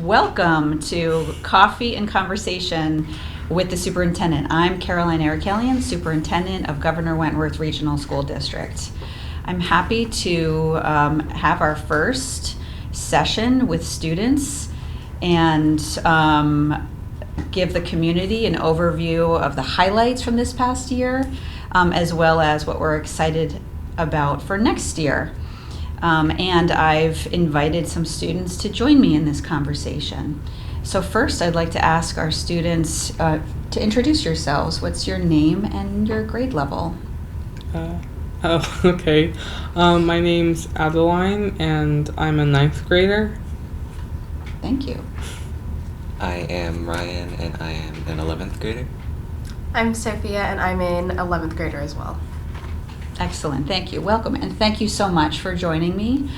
Welcome to Coffee and Conversation with the Superintendent. I'm Caroline Arikelian, Superintendent of Governor Wentworth Regional School District. I'm happy to have our first session with students and give the community an overview of the highlights from this past year, as well as what we're excited about for next year. And I've invited some students to join me in this conversation. So first, I'd like to ask our students to introduce yourselves. What's your name and your grade level? Okay. My name's Adeline, and I'm a 9th grader. Thank you. I am Ryan, and I am an 11th grader. I'm Sophia, and I'm an 11th grader as well. Excellent. Thank you. Welcome. And thank you so much for joining me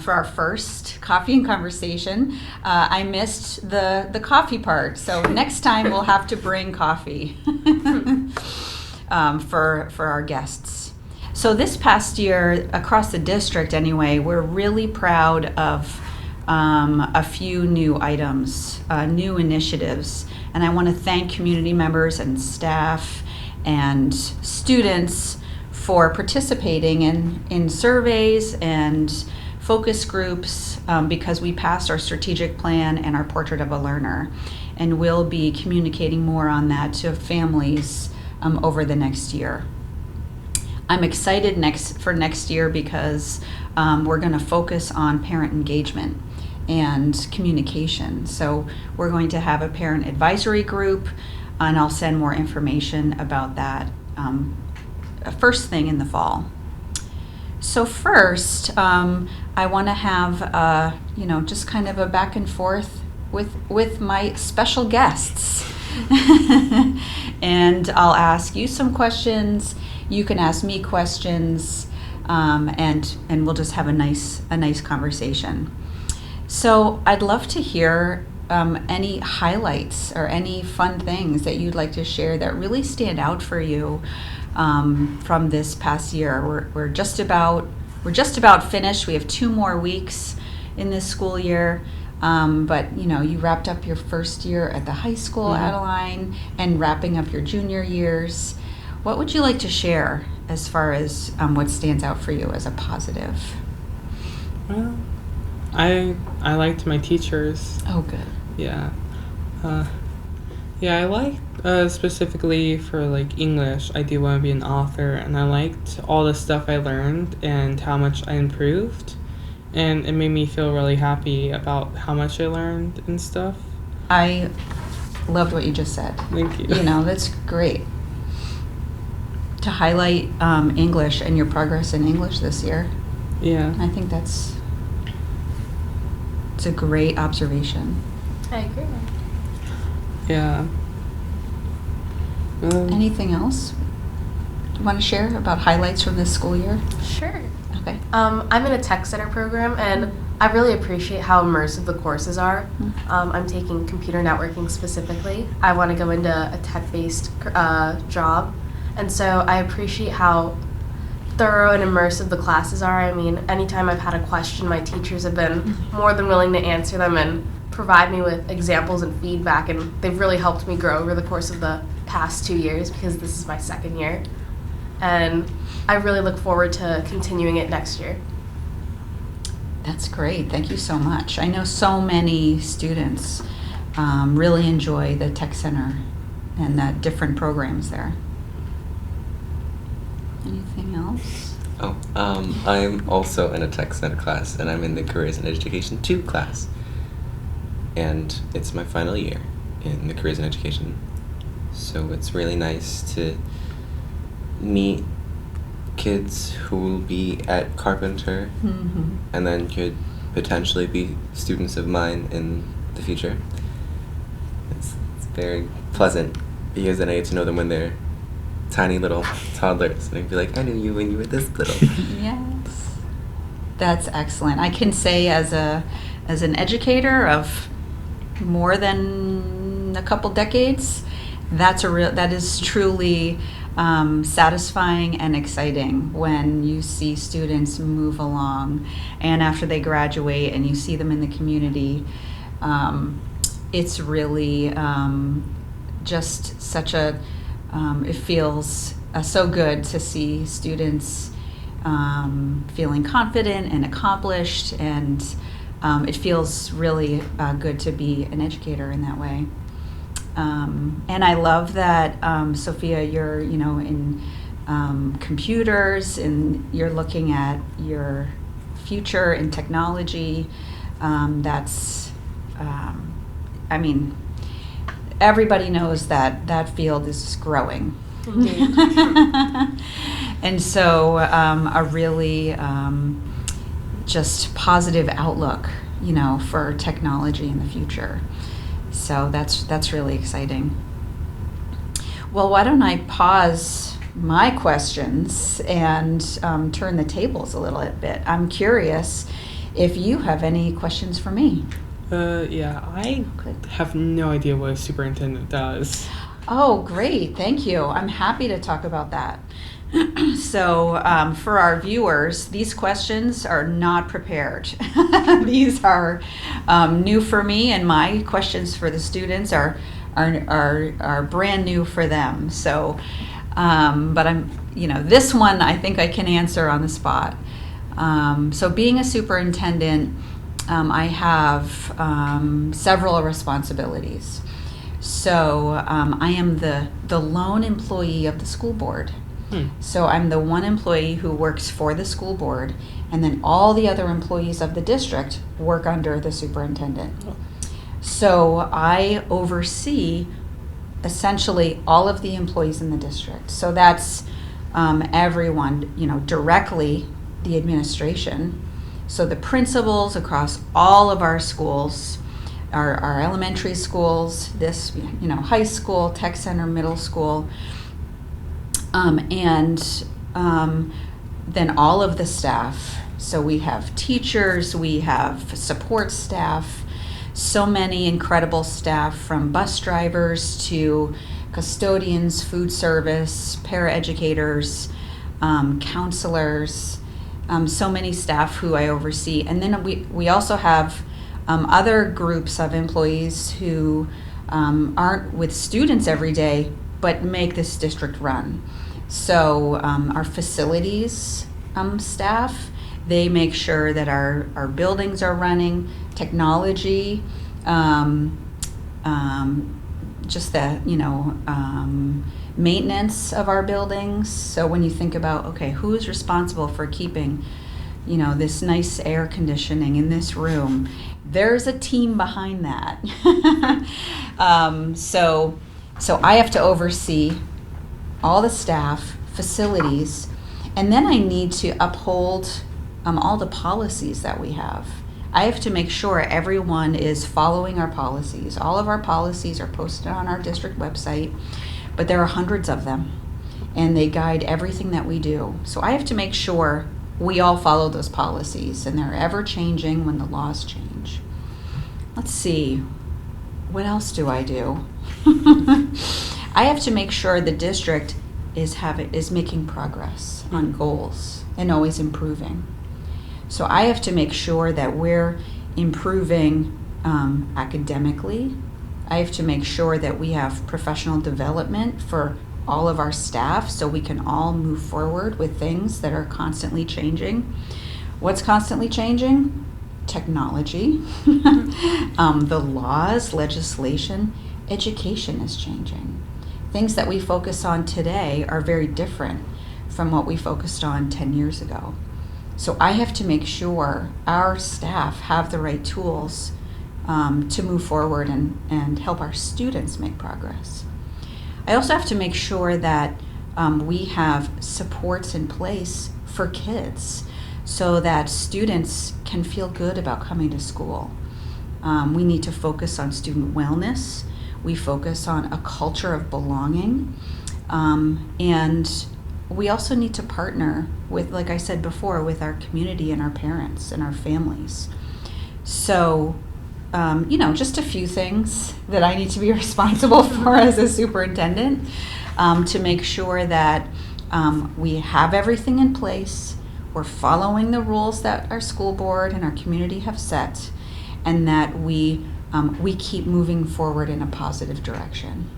for our first Coffee and Conversation. I missed the coffee part, so next time we'll have to bring coffee for our guests. So this past year, across the district anyway, we're really proud of a few new items, new initiatives. And I want to thank community members and staff and students for participating in surveys and focus groups because we passed our strategic plan and our portrait of a learner. And we'll be communicating more on that to families over the next year. I'm excited for next year because we're going to focus on parent engagement and communication. So we're going to have a parent advisory group, and I'll send more information about that first thing in the fall. So first, I want to have just kind of a back and forth with my special guests. And I'll ask you some questions. You can ask me questions, and we'll just have a nice conversation. So I'd love to hear any highlights or any fun things that you'd like to share that really stand out for you from this past year. We're just about finished. We have 2 more weeks in this school year. But you wrapped up your first year at the high school, Adeline, and wrapping up your junior years. What would you like to share as far as what stands out for you as a positive? Well, I liked my teachers. Oh, good. Yeah. I liked specifically for like English, I do want to be an author, and I liked all the stuff I learned and how much I improved, and it made me feel really happy about how much I learned and stuff. I loved what you just said. Thank you. That's great. To highlight English and your progress in English this year. Yeah. I think it's a great observation. I agree. Yeah. Anything else you want to share about highlights from this school year? Sure. Okay. I'm in a tech center program, and I really appreciate how immersive the courses are. I'm taking computer networking specifically. I want to go into a tech-based job, and so I appreciate how thorough and immersive the classes are. I mean, anytime I've had a question, my teachers have been more than willing to answer them and provide me with examples and feedback, and they've really helped me grow over the course of the past 2 years because this is my 2nd year, and I really look forward to continuing it next year. That's great. Thank you so much. I know so many students really enjoy the Tech Center and the different programs there. Anything else? I'm also in a Tech Center class, and I'm in the Careers in Education 2 class. And it's my final year in the Careers in Education. So it's really nice to meet kids who will be at Carpenter and then could potentially be students of mine in the future. It's very pleasant because then I get to know them when they're tiny little toddlers, and I'd be like, I knew you when you were this little. Yes. That's excellent. I can say as an educator of more than a couple decades, that is truly satisfying and exciting when you see students move along, and after they graduate and you see them in the community, It's really just such a, it feels so good to see students feeling confident and accomplished, and it feels really good to be an educator in that way. And I love that, Sophia, you're, in computers, and you're looking at your future in technology. That's, I mean, everybody knows that that field is growing. Indeed. And so a really just positive outlook, for technology in the future. So that's really exciting. Well, why don't I pause my questions and turn the tables a little bit. I'm curious if you have any questions for me. Yeah, I have no idea what a superintendent does. Oh, great. Thank you. I'm happy to talk about that. So for our viewers, these questions are not prepared. These are new for me, and my questions for the students are brand new for them. So, but I'm, this one I think I can answer on the spot. So being a superintendent, I have several responsibilities. So I am the lone employee of the school board. So I'm the one employee who works for the school board, and then all the other employees of the district work under the superintendent. So I oversee essentially all of the employees in the district. So that's everyone, directly the administration. So the principals across all of our schools, our elementary schools, this, high school, tech center, middle school, and then all of the staff. So we have teachers, we have support staff, so many incredible staff, from bus drivers to custodians, food service, paraeducators, counselors, so many staff who I oversee. And then we also have other groups of employees who aren't with students every day, but make this district run. So our facilities staff, they make sure that our buildings are running, technology, just the, maintenance of our buildings. So when you think about, okay, who's responsible for keeping, this nice air conditioning in this room, there's a team behind that. So I have to oversee all the staff, facilities, and then I need to uphold all the policies that we have. I have to make sure everyone is following our policies. All of our policies are posted on our district website, but there are hundreds of them, and they guide everything that we do. So I have to make sure we all follow those policies, and they're ever changing when the laws change. Let's see, what else do I do? I have to make sure the district is making progress on goals and always improving. So I have to make sure that we're improving academically. I have to make sure that we have professional development for all of our staff so we can all move forward with things that are constantly changing. What's constantly changing? Technology, the laws, legislation, education is changing. Things that we focus on today are very different from what we focused on 10 years ago. So I have to make sure our staff have the right tools to move forward and help our students make progress. I also have to make sure that we have supports in place for kids so that students can feel good about coming to school. We need to focus on student wellness. We focus on a culture of belonging. And we also need to partner with, like I said before, with our community and our parents and our families. So, just a few things that I need to be responsible for as a superintendent, to make sure that we have everything in place, we're following the rules that our school board and our community have set, and that we we keep moving forward in a positive direction.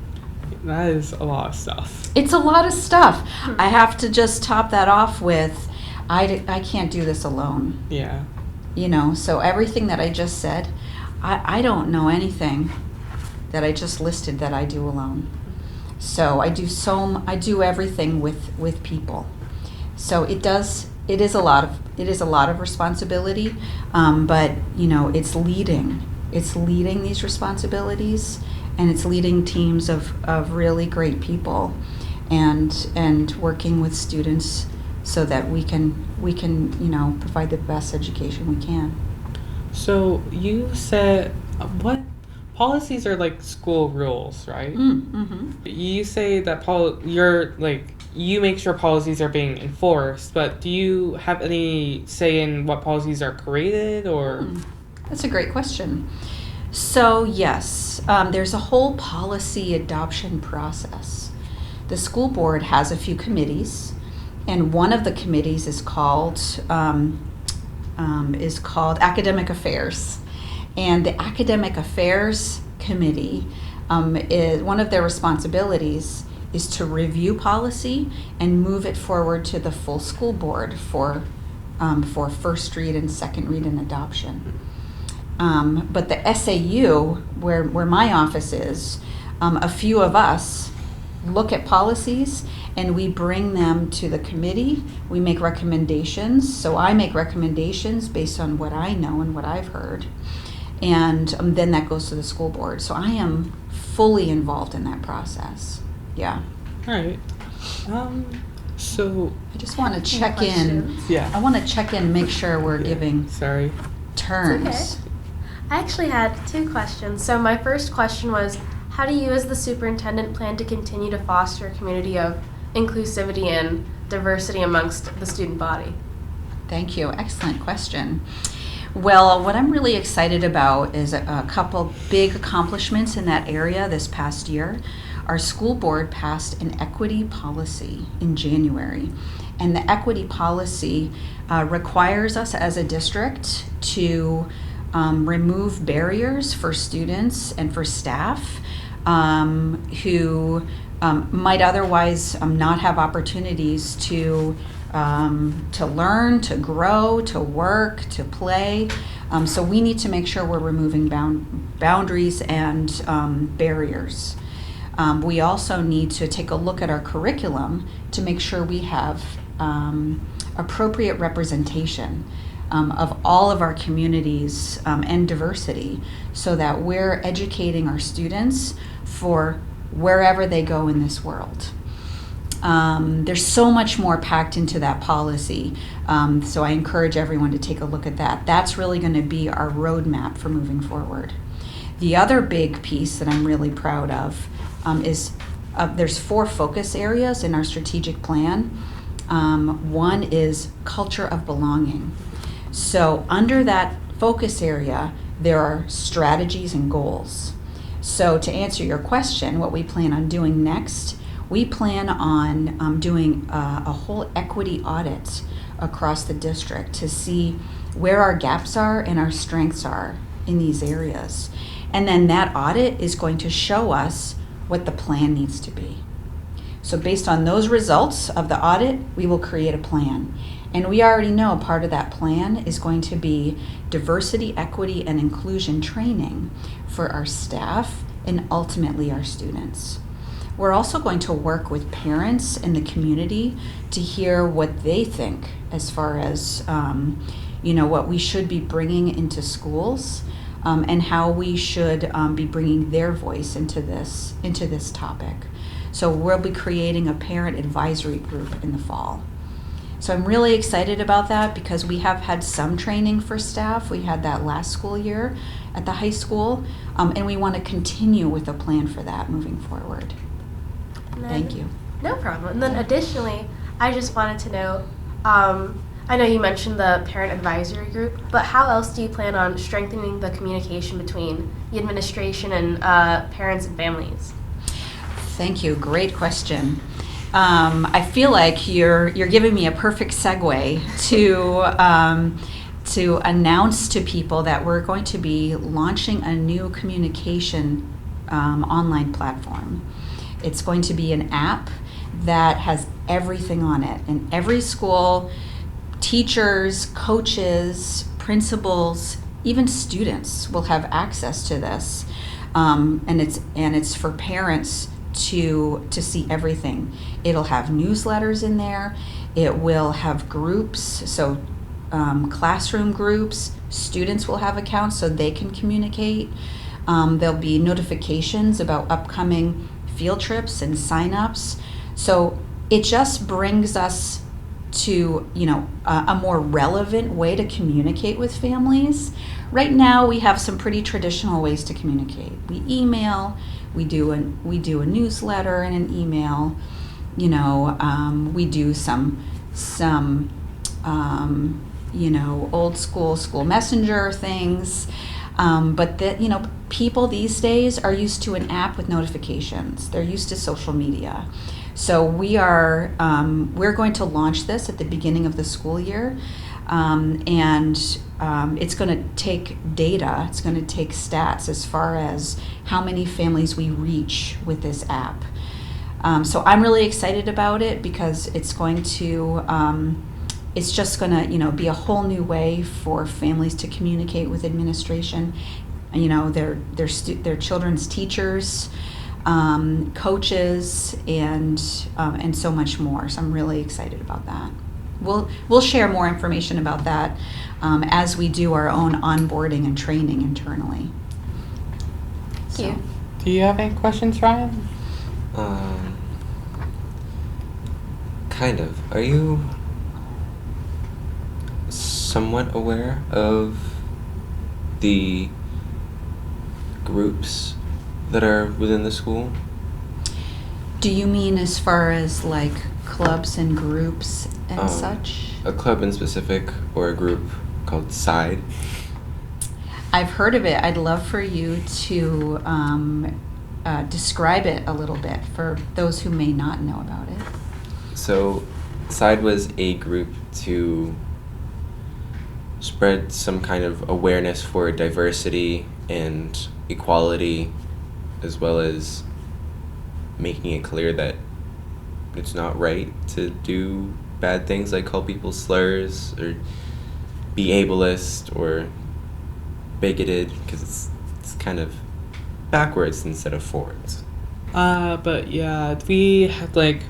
That is a lot of stuff. It's a lot of stuff. I have to just top that off with, I can't do this alone. Yeah. So everything that I just said, I don't know anything that I just listed that I do alone. So I do everything with people. So it is a lot of responsibility, but it's leading these responsibilities, and it's leading teams of really great people, and working with students so that we can provide the best education we can. So you said what policies are like school rules, right? Mm-hmm. You say that you make sure policies are being enforced, but do you have any say in what policies are created, or? That's a great question. So yes, there's a whole policy adoption process. The school board has a few committees, and one of the committees is called Academic Affairs. And the Academic Affairs Committee, is one of their responsibilities is to review policy and move it forward to the full school board for first read and second read and adoption. But the SAU, where my office is, a few of us look at policies and we bring them to the committee. We make recommendations. So I make recommendations based on what I know and what I've heard. And then that goes to the school board. So I am fully involved in that process. Yeah. All right. So I just want to check in. Yeah. I want to check in, make sure we're giving Sorry. turns. It's okay. I actually had 2 questions. So my first question was, how do you as the superintendent plan to continue to foster a community of inclusivity and diversity amongst the student body? Thank you. Excellent question. Well, what I'm really excited about is a couple big accomplishments in that area this past year. Our school board passed an equity policy in January, and the equity policy requires us as a district to remove barriers for students and for staff who might otherwise not have opportunities to learn, to grow, to work, to play. So we need to make sure we're removing boundaries and barriers. We also need to take a look at our curriculum to make sure we have appropriate representation of all of our communities and diversity, so that we're educating our students for wherever they go in this world. There's so much more packed into that policy, so I encourage everyone to take a look at that. That's really going to be our roadmap for moving forward. The other big piece that I'm really proud of is there's 4 focus areas in our strategic plan. One is culture of belonging. So under that focus area, there are strategies and goals. So to answer your question, what we plan on doing next, we plan on doing a whole equity audit across the district to see where our gaps are and our strengths are in these areas. And then that audit is going to show us what the plan needs to be. So based on those results of the audit, we will create a plan. And we already know part of that plan is going to be diversity, equity, and inclusion training for our staff and ultimately our students. We're also going to work with parents in the community to hear what they think as far as what we should be bringing into schools, and how we should be bringing their voice into this topic. So we'll be creating a parent advisory group in the fall. So I'm really excited about that because we have had some training for staff. We had that last school year at the high school, and we want to continue with a plan for that moving forward. Thank you. No problem. And then additionally, I just wanted to know, I know you mentioned the parent advisory group, but how else do you plan on strengthening the communication between the administration and parents and families? Thank you. Great question. I feel like you're giving me a perfect segue to announce to people that we're going to be launching a new communication online platform. It's going to be an app that has everything on it. In every school, teachers, coaches, principals, even students will have access to this. And it's for parents to see everything. It'll have newsletters in there. It will have groups, so classroom groups. Students will have accounts so they can communicate. There'll be notifications about upcoming field trips and signups. So it just brings us to, a more relevant way to communicate with families. Right now, we have some pretty traditional ways to communicate. We email, we do a newsletter and an email. We do some old school messenger things. But people these days are used to an app with notifications. They're used to social media. So we're going to launch this at the beginning of the school year, and it's going to take data. It's going to take stats as far as how many families we reach with this app. So I'm really excited about it because it's going to. It's just going to, be a whole new way for families to communicate with administration. Their children's teachers, coaches, and so much more. So I'm really excited about that. We'll share more information about that as we do our own onboarding and training internally. Thank you. Do you have any questions, Ryan? Kind of. Are you somewhat aware of the groups that are within the school? Do you mean as far as like clubs and groups and such? A club in specific or a group called SIDE? I've heard of it. I'd love for you to describe it a little bit for those who may not know about it. So SIDE was a group to spread some kind of awareness for diversity and equality, as well as making it clear that it's not right to do bad things like call people slurs or be ableist or bigoted, because it's kind of backwards instead of forwards. But yeah, we had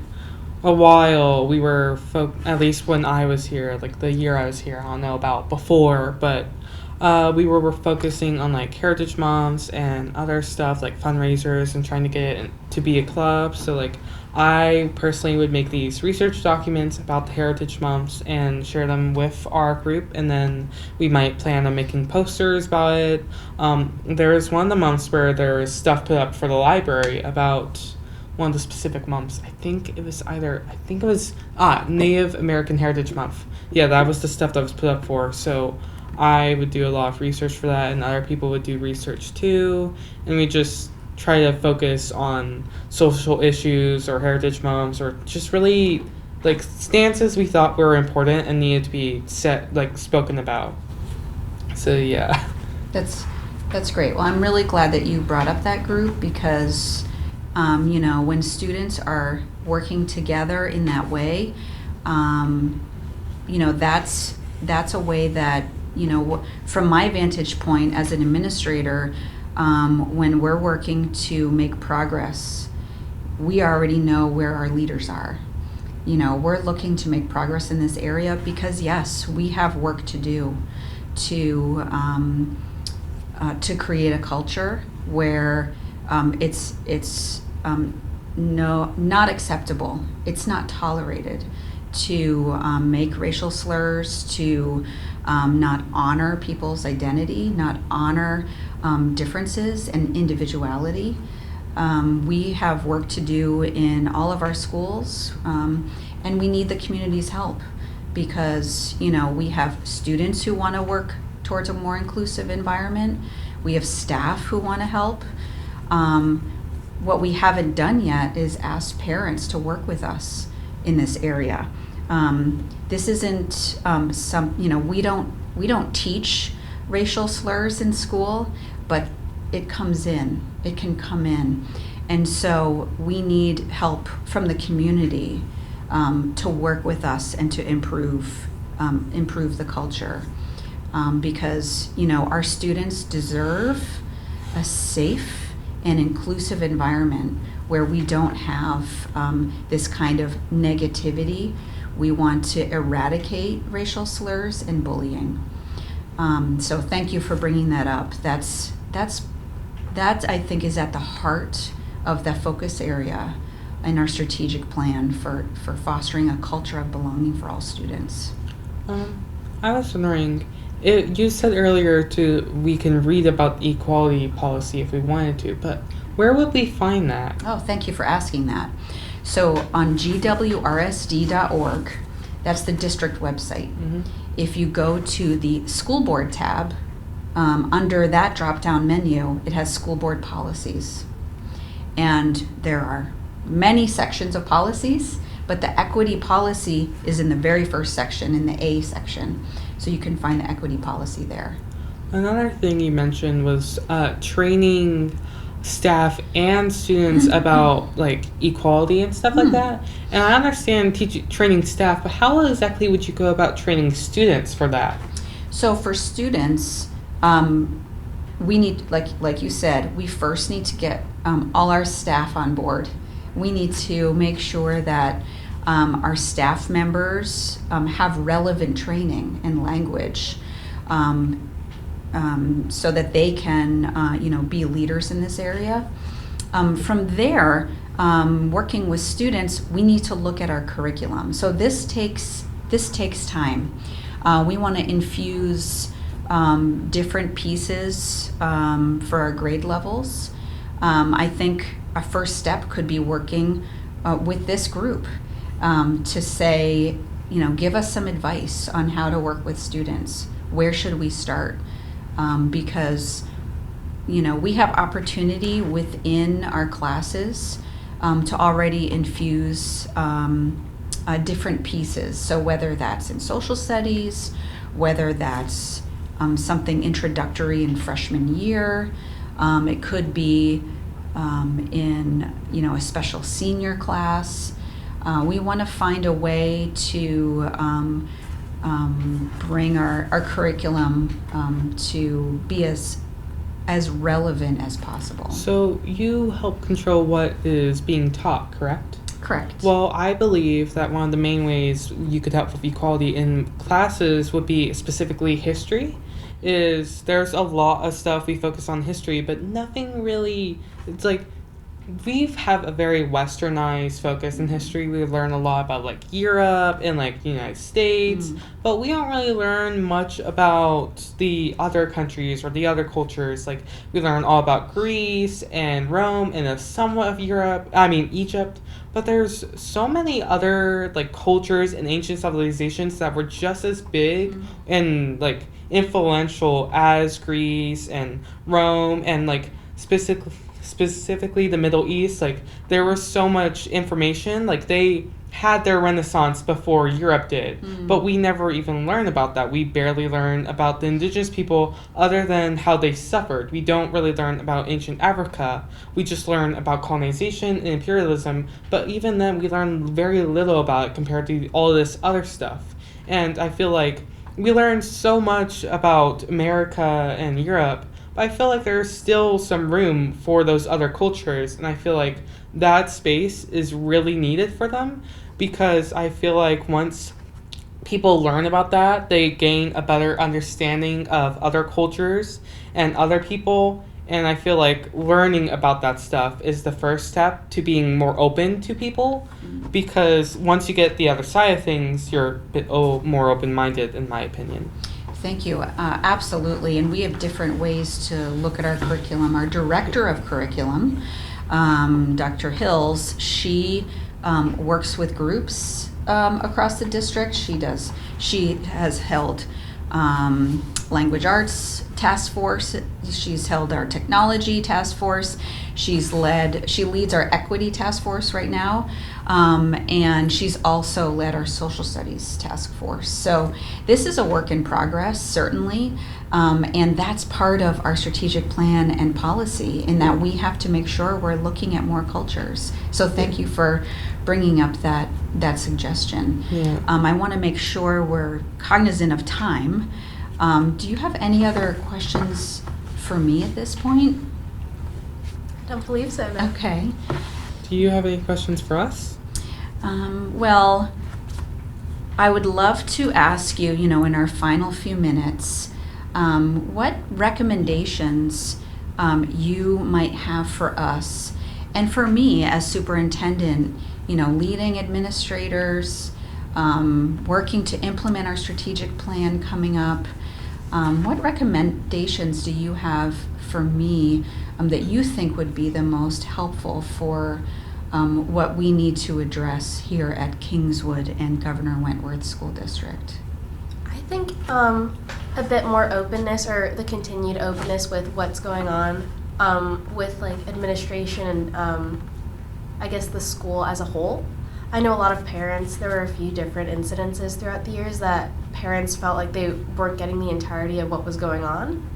a while we were at least when I was here, the year I was here, I don't know about before, but we were focusing on heritage moms and other stuff like fundraisers and trying to get it to be a club. So I personally would make these research documents about the heritage moms and share them with our group, and then we might plan on making posters about it. There was one of the months where there was stuff put up for the library about one of the specific months. I think it was Native American Heritage Month. Yeah, that was the stuff that was put up for. So I would do a lot of research for that, and other people would do research too, and we just try to focus on social issues or heritage moms or just really stances we thought were important and needed to be spoken about. So yeah. That's great. Well, I'm really glad that you brought up that group because when students are working together in that way, that's a way that, from my vantage point as an administrator, when we're working to make progress, we already know where our leaders are. We're looking to make progress in this area because, yes, we have work to do to create a culture where it's not acceptable. It's not tolerated to make racial slurs, to not honor people's identity, not honor differences and individuality. We have work to do in all of our schools, and we need the community's help because, we have students who want to work towards a more inclusive environment. We have staff who want to help. What we haven't done yet is ask parents to work with us in this area. This isn't we don't we don't teach racial slurs in school, but it comes in. It can come in. And so we need help from the community to work with us and to improve the culture. Because, our students deserve a safe and inclusive environment where we don't have this kind of negativity. We want to eradicate racial slurs and bullying. So thank you for bringing that up. That I think is at the heart of the focus area in our strategic plan for fostering a culture of belonging for all students. I was wondering, you said earlier we can read about the equality policy if we wanted to, but where would we find that? Oh, thank you for asking that. So on GWRSD.org, that's the district website. Mm-hmm. If you go to the school board tab, under that drop-down menu, it has school board policies. And there are many sections of policies, but the equity policy is in the very first section, in the A section. So you can find the equity policy there. Another thing you mentioned was training staff and students about like equality and stuff like that. And I understand training staff, but how exactly would you go about training students for that? So for students, we need, like you said, we first need to get all our staff on board. We need to make sure that our staff members have relevant training in language, so that they can, be leaders in this area. From there, working with students, we need to look at our curriculum. So this takes time. We want to infuse different pieces for our grade levels. I think a first step could be working with this group to say, give us some advice on how to work with students. Where should we start? Because, we have opportunity within our classes to already infuse different pieces. So whether that's in social studies, whether that's something introductory in freshman year, it could be in a special senior class. We want to find a way to bring our curriculum to be as relevant as possible. So you help control what is being taught, correct? Correct. Well, I believe that one of the main ways you could help with equality in classes would be specifically history. There's a lot of stuff we focus on history, but nothing really, it's like we have a very westernized focus in history. We learn a lot about like Europe and like the United States, but we don't really learn much about the other countries or the other cultures. Like we learn all about Greece and Rome and somewhat of Egypt, but there's so many other like cultures and ancient civilizations that were just as big and like influential as Greece and Rome and like specifically the Middle East. Like there was so much information, like they had their Renaissance before Europe did, but we never even learn about that. We barely learn about the indigenous people other than how they suffered. We don't really learn about ancient Africa. We just learn about colonization and imperialism, but even then we learn very little about it compared to all this other stuff. And I feel like we learned so much about America and Europe, but I feel like there's still some room for those other cultures, and I feel like that space is really needed for them, because I feel like once people learn about that, they gain a better understanding of other cultures and other people, and I feel like learning about that stuff is the first step to being more open to people, because once you get the other side of things, you're a bit more open-minded, in my opinion. Thank you. Absolutely. And we have different ways to look at our curriculum. Our director of curriculum, Dr. Hills, she works with groups across the district. She has held language arts task force. She's held our technology task force. She leads our equity task force right now. And she's also led our social studies task force. So this is a work in progress, certainly. And that's part of our strategic plan and policy, in that we have to make sure we're looking at more cultures. So thank you for bringing up that suggestion. Yeah. I want to make sure we're cognizant of time. Do you have any other questions for me at this point? I don't believe so, no. Okay. Do you have any questions for us? Well, I would love to ask you, in our final few minutes, what recommendations you might have for us and for me as superintendent, leading administrators, working to implement our strategic plan coming up. What recommendations do you have for me that you think would be the most helpful for what we need to address here at Kingswood and Governor Wentworth School District? I think a bit more openness, or the continued openness with what's going on with like administration and I guess the school as a whole. I know a lot of parents, there were a few different incidences throughout the years that parents felt like they weren't getting the entirety of what was going on.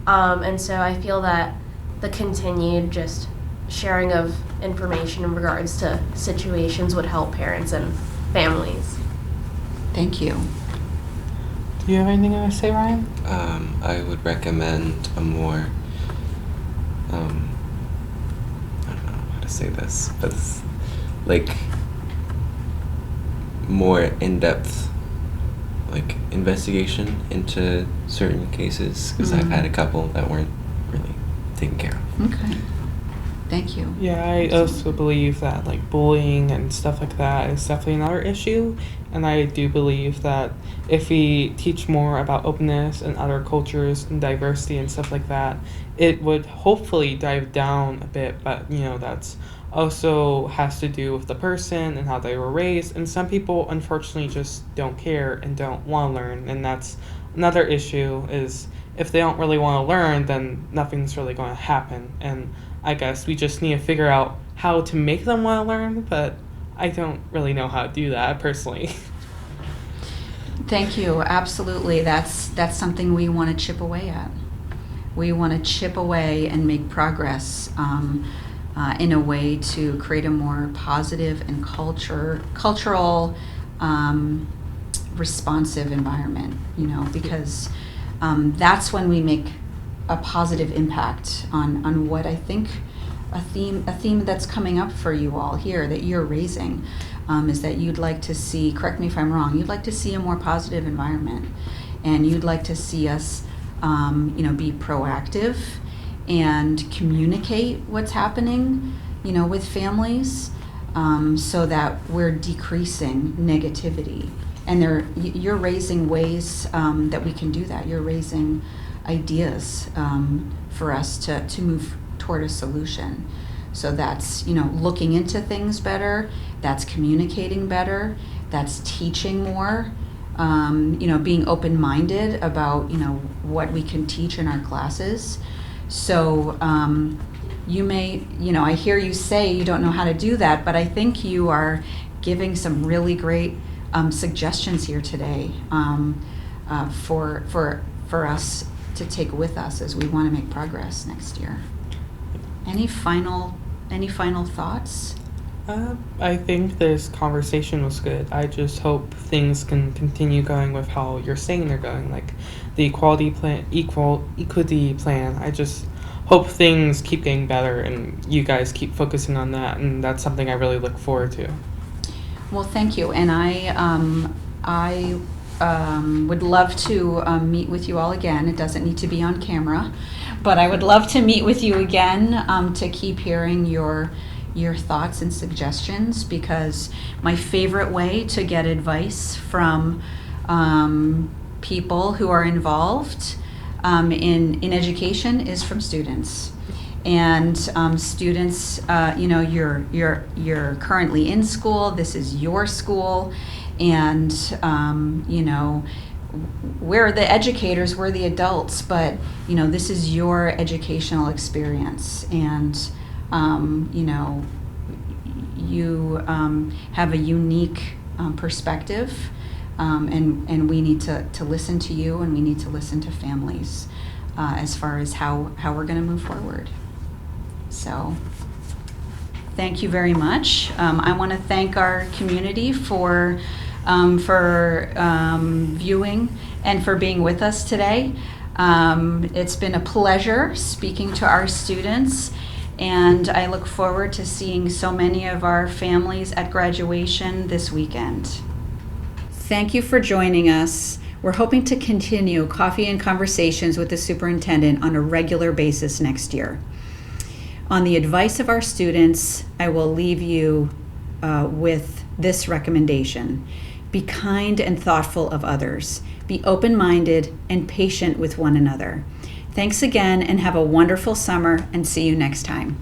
And so I feel that the continued just sharing of information in regards to situations would help parents and families. Thank you. Do you have anything to say, Ryan? I would recommend a more, I don't know how to say this, but it's like more in-depth investigation into certain cases, because I've had a couple that weren't really taken care of. Okay. Thank you. Yeah, I also believe that bullying and stuff like that is definitely another issue, and I do believe that if we teach more about openness and other cultures and diversity and stuff like that, it would hopefully dive down a bit, but that's also has to do with the person and how they were raised, and some people unfortunately just don't care and don't want to learn, and that's another issue. Is if they don't really want to learn, then nothing's really going to happen, and I guess we just need to figure out how to make them want to learn, but I don't really know how to do that personally. Thank you. Absolutely. That's something we want to chip away at. We want to chip away and make progress in a way to create a more positive and cultural responsive environment, because that's when we make a positive impact on what I think a theme that's coming up for you all here that you're raising is that you'd like to see, correct me if I'm wrong, you'd like to see a more positive environment, and you'd like to see us be proactive and communicate what's happening with families, so that we're decreasing negativity. And you're raising ways that we can do that. You're raising ideas for us to move toward a solution. So that's looking into things better, that's communicating better, that's teaching more, being open-minded about what we can teach in our classes. So you may, I hear you say you don't know how to do that, but I think you are giving some really great suggestions here today for us to take with us as we want to make progress next year. Any final thoughts? I think this conversation was good. I just hope things can continue going with how you're saying they're going, like the equality plan. I just hope things keep getting better and you guys keep focusing on that, and that's something I really look forward to. Well, thank you, and I would love to meet with you all again. It doesn't need to be on camera, but I would love to meet with you again to keep hearing your thoughts and suggestions, because my favorite way to get advice from people who are involved in education is from students. And students, you're currently in school. This is your school, and we're the educators, we're the adults, but this is your educational experience, and you have a unique perspective, and we need to listen to you, and we need to listen to families as far as how we're going to move forward. So thank you very much. I want to thank our community for viewing and for being with us today. It's been a pleasure speaking to our students, and I look forward to seeing so many of our families at graduation this weekend. Thank you for joining us. We're hoping to continue coffee and conversations with the superintendent on a regular basis next year. On the advice of our students, I will leave you with this recommendation. Be kind and thoughtful of others. Be open-minded and patient with one another. Thanks again, and have a wonderful summer, and see you next time.